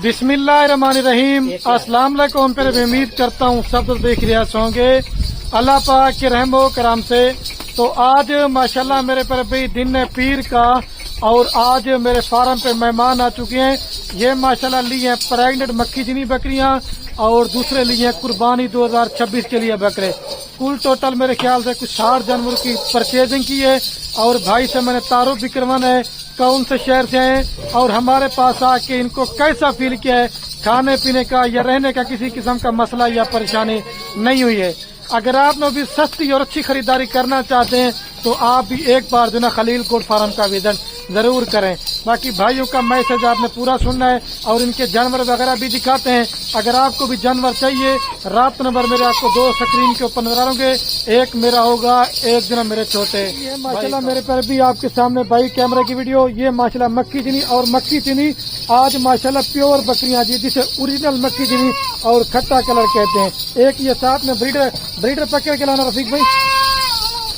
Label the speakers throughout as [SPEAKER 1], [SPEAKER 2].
[SPEAKER 1] बिस्मिल्लाहिर्रहमानिर्रहीम। अस्सलाम वालेकुम। पर उम्मीद करता हूँ सब तो देख रहे होंगे अल्लाह पाक के रहमो करम से। तो आज माशाल्लाह मेरे पर भी दिन है पीर का, और आज मेरे फार्म पे मेहमान आ चुके हैं। ये माशाल्लाह लिए हैं प्रेग्नेंट मक्खी चीनी बकरियां, और दूसरे लिए हैं कुर्बानी 2026 के लिए बकरे। कुल टोटल मेरे ख्याल से कुछ 60 जानवरों की परचेजिंग की है। और भाई से मैंने तारुफ भी करवाना है कौन से शहर से हैं और हमारे पास आके इनको कैसा फील किया है, खाने पीने का या रहने का किसी किस्म का मसला या परेशानी नहीं हुई है। अगर आप लोग भी सस्ती और अच्छी खरीदारी करना चाहते हैं तो आप भी एक बार जो ना खलील गोट फार्म का विजिट जरूर करें। बाकी भाइयों का मैसेज आपने पूरा सुनना है और इनके जानवर वगैरह भी दिखाते हैं। अगर आपको भी जानवर चाहिए, रात नंबर मेरे आपको 2 स्क्रीन के ऊपर नजर होंगे, एक मेरा होगा, एक जना मेरे छोटे। ये माशाल्लाह मेरे पर भी आपके सामने भाई कैमरे की वीडियो। ये माशाल्लाह मक्खी चीनी, और मक्खी चीनी आज माशाल्लाह प्योर बकरियां जी, जिसे ओरिजिनल मक्खी चीनी और खट्टा कलर कहते हैं। एक ये साथ में ब्रीडर पकड़ के लाना रफीक भाई,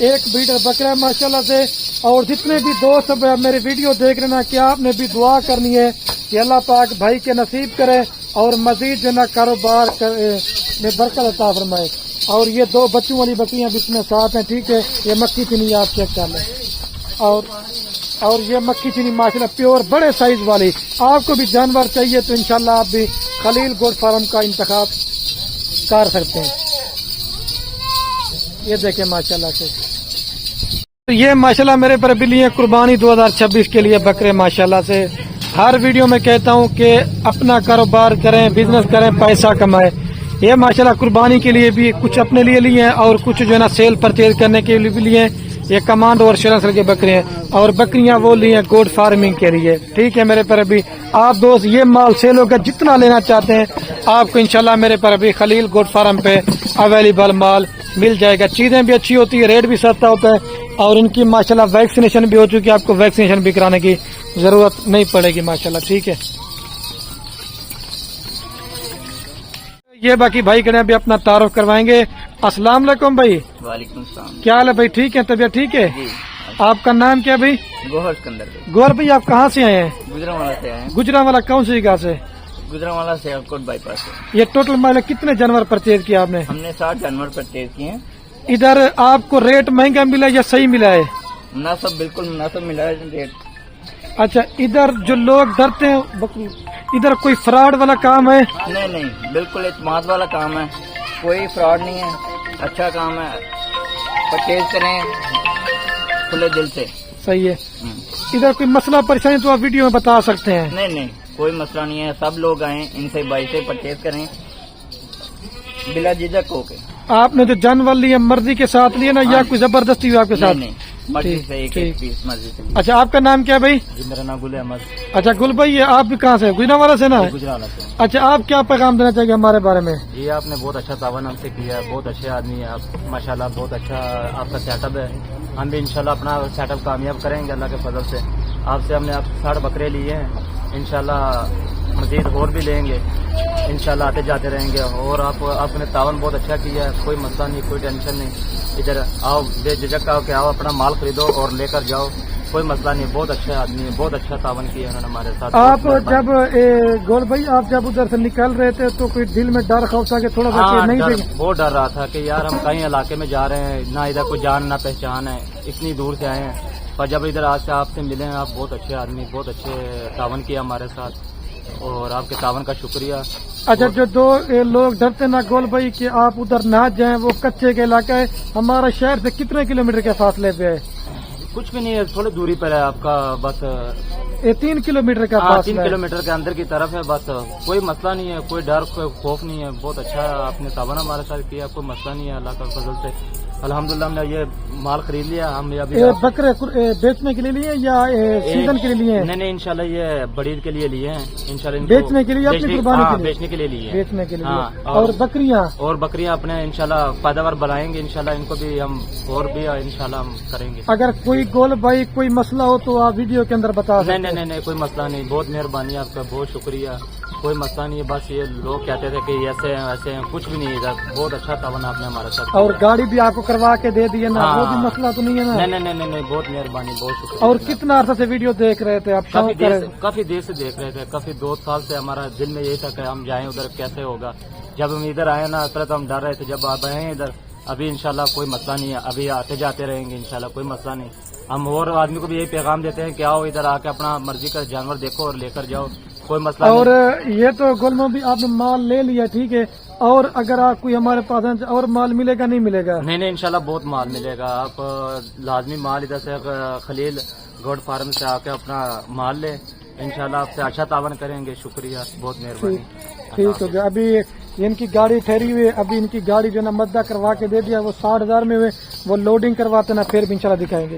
[SPEAKER 1] एक ब्रीडर बकरा माशाल्लाह से। और जितने भी दोस्त मेरे वीडियो देख रहे ना, क्या आपने भी दुआ करनी है कि अल्लाह पाक भाई के नसीब करे और मजीद जो ना कारोबार में बरकत अता फरमाए। और ये 2 बच्चों वाली बकरियां भी इसमें साथ हैं, ठीक है। ये मक्खी चीनी आप चेक कर लें, और ये मक्खी चीनी माशाल्लाह प्योर बड़े साइज वाली। आपको भी जानवर चाहिए तो इंशाल्लाह आप भी खलील गोट फार्म का इंतखाब कर सकते हैं। ये देखें माशाल्लाह से। ये माशाल्लाह मेरे पर भी लिए कुर्बानी 2026 के लिए बकरे माशाल्लाह से। हर वीडियो में कहता हूँ कि अपना कारोबार करें, बिजनेस करें, पैसा कमाएं। ये माशाल्लाह कुर्बानी के लिए भी कुछ अपने लिए हैं और कुछ जो है ना सेल परचेज करने के लिए भी लिए हैं। ये कमांडो और शेरनसल के बकरे हैं, और बकरियां वो लिए हैं गोट फार्मिंग के लिए, ठीक है। मेरे पर भी आप दोस्त ये माल सेल होगा, जितना लेना चाहते हैं आपको इंशाल्लाह मेरे पर भी खलील गोट फार्म पे अवेलेबल माल मिल जाएगा। चीजें भी अच्छी होती है, रेट भी सस्ता होता है, और इनकी माशाल्लाह वैक्सीनेशन भी हो चुकी है। आपको वैक्सीनेशन भी कराने की जरूरत नहीं पड़ेगी माशाल्लाह, ठीक है। ये बाकी भाई करें अभी अपना तारुफ करवाएंगे। अस्सलाम वालेकुम भाई।
[SPEAKER 2] वालेकुम सलाम।
[SPEAKER 1] क्या हाल है भाई, ठीक है, तबीयत ठीक है
[SPEAKER 2] जी।
[SPEAKER 1] आपका नाम क्या भाई?
[SPEAKER 2] गोहर सिकंदर।
[SPEAKER 1] गोहर भाई आप कहाँ से आए हैं?
[SPEAKER 2] गुजरांवाला से आए हैं।
[SPEAKER 1] गुजरांवाला कौन सी जगह से?
[SPEAKER 2] गुजरांवाला से अकोट बाईपास से।
[SPEAKER 1] ये टोटल माल कितने जानवर परचेज किया आपने?
[SPEAKER 2] हमने 60 जानवर परचेज किए हैं।
[SPEAKER 1] इधर आपको रेट महंगा मिला या सही मिला है?
[SPEAKER 2] मुनासिब, बिल्कुल मुनासिब मिला है रेट।
[SPEAKER 1] अच्छा, इधर जो लोग डरते हैं, इधर कोई फ्रॉड वाला काम है?
[SPEAKER 2] नहीं, बिल्कुल एतमाद वाला काम है, कोई फ्रॉड नहीं है, अच्छा काम है। परचेज करें खुले दिल से।
[SPEAKER 1] सही है। इधर कोई मसला परेशानी तो आप वीडियो में बता सकते हैं?
[SPEAKER 2] नहीं, कोई मसला नहीं है। सब लोग आए, इनसे बाई से परचेज करें बिला झिझक होके।
[SPEAKER 1] आपने जो जानवर लिए मर्जी के साथ लिए ना, या कोई जबरदस्ती हुई आपके साथ?
[SPEAKER 2] नहीं, मर्जी से एक पीस मर्जी से।
[SPEAKER 1] अच्छा, आपका नाम क्या है भाई?
[SPEAKER 2] जी, मेरा नाम गुल अहमद।
[SPEAKER 1] अच्छा गुल भाई, ये आप भी कहाँ से? गुजरांवाला से ना?
[SPEAKER 2] गुजरांवाला से।
[SPEAKER 1] अच्छा, आप क्या पैगाम देना चाहिए हमारे बारे में?
[SPEAKER 2] जी, आपने बहुत अच्छा तावन हमसे किया है, बहुत अच्छे आदमी है आप माशाल्लाह, बहुत अच्छा आपका सेटअप है। हम भी इंशाल्लाह अपना सेटअप कामयाब करेंगे अल्लाह के फजल से। आपसे हमने 60 बकरे लिए हैं, इंशाल्लाह मजीद और भी लेंगे, इंशाल्लाह आते जाते रहेंगे। और आपने तावन बहुत अच्छा किया है, कोई मसला नहीं, कोई टेंशन नहीं। इधर आओ, बेझिझक आओ कि आओ अपना माल खरीदो और लेकर जाओ, कोई मसला नहीं। बहुत अच्छे आदमी है, बहुत अच्छा तावन किया उन्होंने हमारे साथ।
[SPEAKER 1] आप जब गोल भाई आप जब उधर से निकल रहे थे तो कोई दिल में डर खौफ था कि थोड़ा सा नहीं
[SPEAKER 2] डर, बहुत डर रहा था कि यार हम कहीं इलाके में जा रहे हैं, ना इधर कोई जान ना पहचान है, इतनी दूर से आए हैं। पर जब इधर आज से आपसे मिले हैं, आप बहुत अच्छे आदमी, बहुत अच्छे तावन किया हमारे साथ, और आपके तावन का शुक्रिया।
[SPEAKER 1] अच्छा, जो 2 लोग डरते ना गोल भाई कि आप उधर ना जाएं, वो कच्चे के इलाका है, हमारा शहर से कितने किलोमीटर के फासले पे है?
[SPEAKER 2] कुछ भी नहीं है, थोड़ी दूरी पर है आपका, बस
[SPEAKER 1] 3 किलोमीटर का फासला
[SPEAKER 2] 3 किलोमीटर के अंदर की तरफ है, बस कोई मसला नहीं है, कोई डर कोई खौफ नहीं है। बहुत अच्छा आपने तावन हमारे साथ किया, कोई मसला नहीं है अल्लाह का फजल से। अल्हम्दुलिल्लाह हमने ये माल खरीद लिया। हम अभी
[SPEAKER 1] बकरे बेचने के लिए लिए या सीजन के लिए लिए?
[SPEAKER 2] नहीं, इंशाल्लाह ये बड़ीद के लिए लिए हैं, इंशाल्लाह
[SPEAKER 1] बेचने के लिए, अपनी कुर्बानी के लिए?
[SPEAKER 2] बेचने के लिए लिए,
[SPEAKER 1] बेचने के लिए।
[SPEAKER 2] हाँ,
[SPEAKER 1] और बकरियां
[SPEAKER 2] अपने इंशाल्लाह पैदावार बढ़ाएंगे, इंशाल्लाह इनको भी हम और भी इंशाल्लाह हम करेंगे।
[SPEAKER 1] अगर कोई गोल भाई कोई मसला हो तो आप वीडियो के अंदर बता सकते हैं?
[SPEAKER 2] नहीं, कोई मसला नहीं। बहुत मेहरबानी आपका, बहुत शुक्रिया। कोई मसला नहीं है। बस ये लोग कहते थे कि ऐसे हैं वैसे हैं, कुछ भी नहीं है इधर। बहुत अच्छा तावन आपने हमारे साथ
[SPEAKER 1] और
[SPEAKER 2] किया।
[SPEAKER 1] गाड़ी भी आपको करवा के दे दी है ना,
[SPEAKER 2] हाँ।
[SPEAKER 1] वो भी मसला तो नहीं है ना?
[SPEAKER 2] नहीं, बहुत मेहरबानी, बहुत शुक्रिया।
[SPEAKER 1] और कितना अर्सा से वीडियो देख रहे थे आप?
[SPEAKER 2] काफी
[SPEAKER 1] शौक करे?
[SPEAKER 2] काफी देर से देख रहे थे, काफी 2 साल से हमारा दिल में यही था कि हम जाएं उधर, कैसे होगा। जब हम इधर आए ना पहले तो हम डर रहे थे, जब आप आए हैं इधर अभी इंशाल्लाह कोई मसला नहीं है, अभी आते जाते रहेंगे इंशाल्लाह, कोई मसला नहीं। हम और आदमी को भी यही पैगाम देते हैं कि आओ इधर आके अपना मर्जी का जानवर देखो और लेकर जाओ, कोई मसला
[SPEAKER 1] और
[SPEAKER 2] नहीं।
[SPEAKER 1] ये तो गुलमो भी आपने माल ले लिया, ठीक है, और अगर आप कोई हमारे पास है, और माल मिलेगा नहीं मिलेगा?
[SPEAKER 2] नहीं इंशाल्लाह बहुत माल मिलेगा। आप लाजमी माल इधर से खलील गोड फार्म से आके अपना माल ले, इंशाल्लाह आपसे अच्छा तावन करेंगे। शुक्रिया, बहुत मेहरबानी।
[SPEAKER 1] ठीक हो गया। अभी इनकी गाड़ी ठहरी हुई है, अभी इनकी गाड़ी जो ना मद्दा करवा के दे दिया, वो 60,000 में हुए, वो लोडिंग करवाते ना फिर भी इंशाल्लाह दिखाएंगे।